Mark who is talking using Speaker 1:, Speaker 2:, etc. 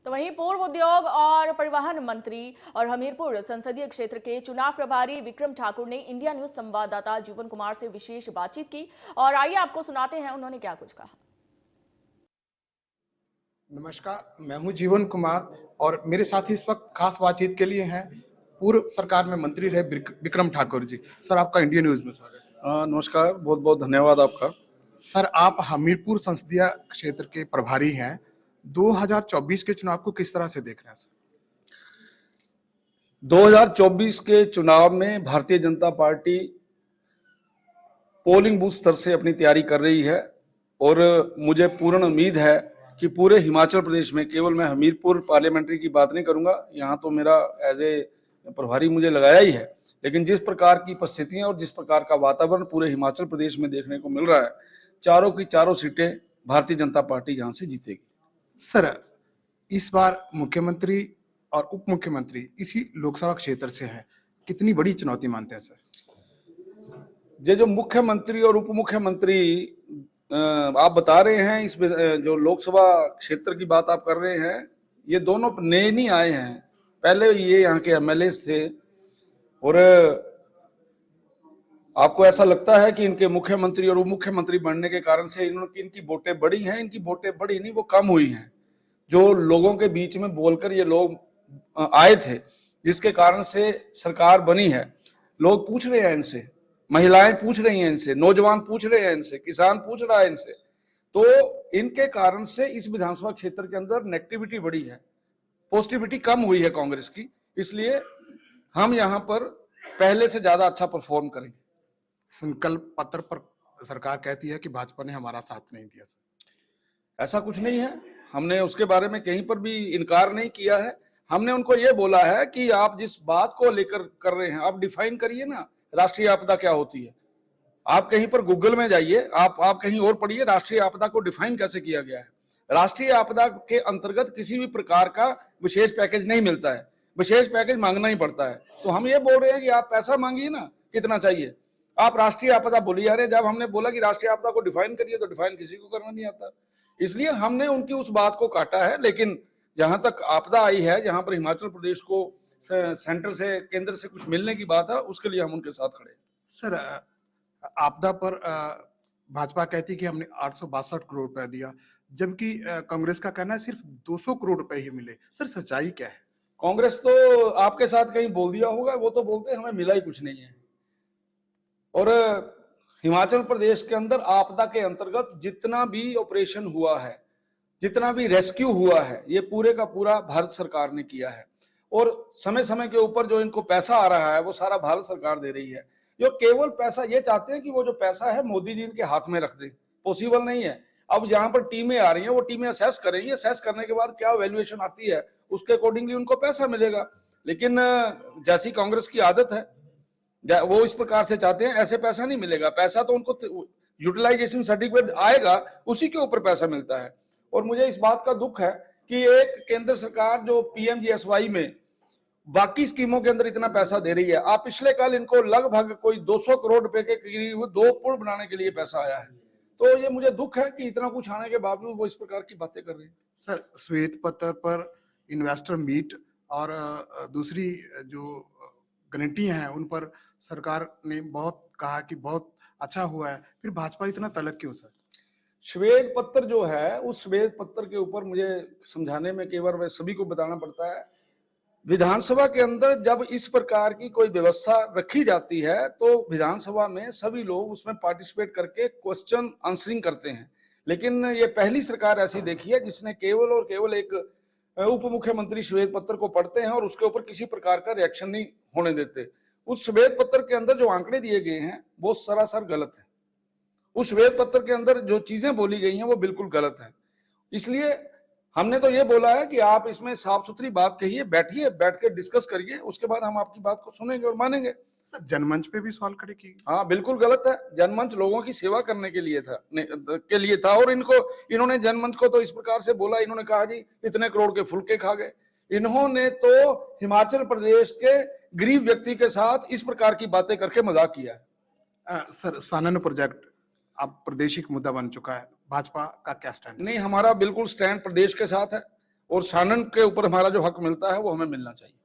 Speaker 1: तो वहीं पूर्व उद्योग और परिवहन मंत्री और हमीरपुर संसदीय क्षेत्र के चुनाव प्रभारी विक्रम ठाकुर ने इंडिया न्यूज संवाददाता जीवन कुमार से विशेष बातचीत की और आइए आपको सुनाते हैं उन्होंने क्या कुछ कहा।
Speaker 2: नमस्कार, मैं हूं जीवन कुमार और मेरे साथ इस वक्त खास बातचीत के लिए हैं पूर्व सरकार में मंत्री रहे विक्रम ठाकुर जी। सर, आपका इंडिया न्यूज में स्वागत है।
Speaker 3: नमस्कार, बहुत बहुत धन्यवाद आपका।
Speaker 2: सर, आप हमीरपुर संसदीय क्षेत्र के प्रभारी हैं। 2024 के चुनाव को किस तरह से देख रहे हैं सर?
Speaker 3: 2024 के चुनाव में Bharatiya Janata party polling booth स्तर से अपनी तैयारी कर रही है और मुझे पूर्ण उम्मीद है कि पूरे हिमाचल प्रदेश में, केवल मैं हमीरपुर पार्लियामेंट्री की बात नहीं करूंगा, यहाँ तो मेरा एज ए प्रभारी मुझे लगाया ही है, लेकिन जिस प्रकार की परिस्थितियां और जिस प्रकार का वातावरण पूरे हिमाचल प्रदेश में देखने को मिल रहा है, चारों की चारों सीटें भारतीय जनता पार्टी यहाँ से जीतेगी।
Speaker 2: सर, इस बार मुख्यमंत्री और उप मुख्यमंत्री इसी लोकसभा क्षेत्र से हैं, कितनी बड़ी चुनौती मानते हैं सर?
Speaker 3: ये जो मुख्यमंत्री और उप मुख्यमंत्री आप बता रहे हैं, इस जो लोकसभा क्षेत्र की बात आप कर रहे हैं, ये दोनों नए नहीं आए हैं, पहले ये यहाँ के एमएलए थे। और आपको ऐसा लगता है कि इनके मुख्यमंत्री और उप मुख्यमंत्री बनने के कारण से इनकी वोटें बढ़ी हैं? इनकी वोटें बढ़ी नहीं, वो कम हुई हैं। जो लोगों के बीच में बोलकर ये लोग आए थे, जिसके कारण से सरकार बनी है। लोग पूछ रहे हैं इनसे, महिलाएं पूछ रही हैं इनसे, नौजवान पूछ रहे हैं इनसे, किसान पूछ रहा है इनसे, तो इनके कारण से इस विधानसभा क्षेत्र के अंदर नेगेटिविटी बढ़ी है, पॉजिटिविटी कम हुई है कांग्रेस की। इसलिए हम यहाँ पर पहले से ज्यादा अच्छा परफॉर्म करेंगे।
Speaker 2: संकल्प पत्र पर सरकार कहती है कि भाजपा ने हमारा साथ नहीं दिया सर।
Speaker 3: ऐसा कुछ नहीं है, हमने उसके बारे में कहीं पर भी इनकार नहीं किया है। हमने उनको ये बोला है कि आप जिस बात को लेकर कर रहे हैं, आप डिफाइन करिए ना, राष्ट्रीय आपदा क्या होती है। आप कहीं पर गूगल में जाइए, आप कहीं और पढ़िए, राष्ट्रीय आपदा को डिफाइन कैसे किया गया है। राष्ट्रीय आपदा के अंतर्गत किसी भी प्रकार का विशेष पैकेज नहीं मिलता है, विशेष पैकेज मांगना ही पड़ता है। तो हम ये बोल रहे हैं कि आप पैसा मांगिए ना, कितना चाहिए। आप राष्ट्रीय आपदा बोली जा रहे हैं, जब हमने बोला कि राष्ट्रीय आपदा को डिफाइन करिए, तो डिफाइन किसी को करना नहीं आता। इसलिए हमने उनकी उस बात को काटा है। लेकिन जहां तक आपदा आई है, जहां पर हिमाचल प्रदेश को सेंटर से, केंद्र से कुछ मिलने की बात है, उसके लिए हम उनके साथ खड़े हैं।
Speaker 2: सर, आपदा पर भाजपा कहती है कि हमने 862 करोड़ रुपए दिया, जबकि कांग्रेस का कहना है सिर्फ 200 करोड़ रुपए ही मिले। सर, सच्चाई क्या है?
Speaker 3: कांग्रेस तो आपके साथ कहीं बोल दिया होगा, वो तो बोलते हैं हमें मिला ही कुछ नहीं है। और हिमाचल प्रदेश के अंदर आपदा के अंतर्गत जितना भी ऑपरेशन हुआ है, जितना भी रेस्क्यू हुआ है, ये पूरे का पूरा भारत सरकार ने किया है। और समय समय के ऊपर जो इनको पैसा आ रहा है, वो सारा भारत सरकार दे रही है। जो केवल पैसा, ये चाहते हैं कि वो जो पैसा है मोदी जी इनके हाथ में रख दें, पॉसिबल नहीं है। अब जहां पर टीमें आ रही हैं, वो टीमें असेस करेंगी, असेस करने के बाद क्या वैल्यूएशन आती है, उसके अकॉर्डिंगली उनको पैसा मिलेगा। लेकिन जैसी कांग्रेस की आदत है, वो इस प्रकार से चाहते हैं, ऐसे पैसा नहीं मिलेगा। पैसा तो उनको यूटिलाइजेशन सर्टिफिकेट आएगा, उसी के ऊपर पैसा मिलता है। और मुझे इस बात का दुख है कि एक केंद्र सरकार जो पीएमजीएसवाई में बाकी स्कीमों के अंदर इतना पैसा दे रही है, आप पिछले कल इनको लगभग कोई 200 करोड़ रुपए के करीब 2 पुल बनाने के लिए पैसा आया है। तो ये मुझे दुख है कि इतना कुछ आने के बावजूद वो इस प्रकार की बातें कर रहे हैं।
Speaker 2: सर, श्वेत पत्र पर इन्वेस्टर मीट और दूसरी जो गारंटी हैं, उन पर सरकार ने बहुत कहा कि बहुत अच्छा हुआ है, फिर भाजपा इतना तल्ख क्यों सर?
Speaker 3: श्वेत पत्र जो है, उस श्वेत पत्र के ऊपर मुझे समझाने में केवल सभी को बताना पड़ता है, विधानसभा के अंदर जब इस प्रकार की कोई व्यवस्था रखी जाती है, तो विधानसभा में सभी लोग उसमें पार्टिसिपेट करके क्वेश्चन आंसरिंग करते हैं। लेकिन ये पहली सरकार ऐसी देखी है जिसने केवल और केवल एक उप मुख्यमंत्री श्वेत पत्र को पढ़ते हैं और उसके ऊपर किसी प्रकार का रिएक्शन नहीं होने देते। उस श्वेत पत्र के अंदर जो आंकड़े दिए गए हैं, वो सरासर गलत है। उस श्वेत पत्र के अंदर जो चीजें बोली गई हैं, वो बिल्कुल गलत है। इसलिए हमने तो ये बोला है कि आप इसमें साफ सुथरी बात कहिए, बैठिए, बैठ के डिस्कस करिए, उसके बाद हम आपकी बात को सुनेंगे और मानेंगे।
Speaker 2: सर, जनमंच पे भी सवाल खड़े किए।
Speaker 3: हाँ, बिल्कुल गलत है। जनमंच लोगों की सेवा करने के लिए था और इन्होंने जनमंच को तो इस प्रकार से बोला, इन्होंने कहा जी इतने करोड़ के फुलके खा गए। इन्होंने तो हिमाचल प्रदेश के गरीब व्यक्ति के साथ इस प्रकार की बातें करके मजाक किया है।
Speaker 2: सर, सानन प्रोजेक्ट अब प्रादेशिक मुद्दा बन चुका है, भाजपा का क्या स्टैंड?
Speaker 3: नहीं, हमारा बिल्कुल स्टैंड प्रदेश के साथ है और छानन के ऊपर हमारा जो हक मिलता है वो हमें मिलना चाहिए।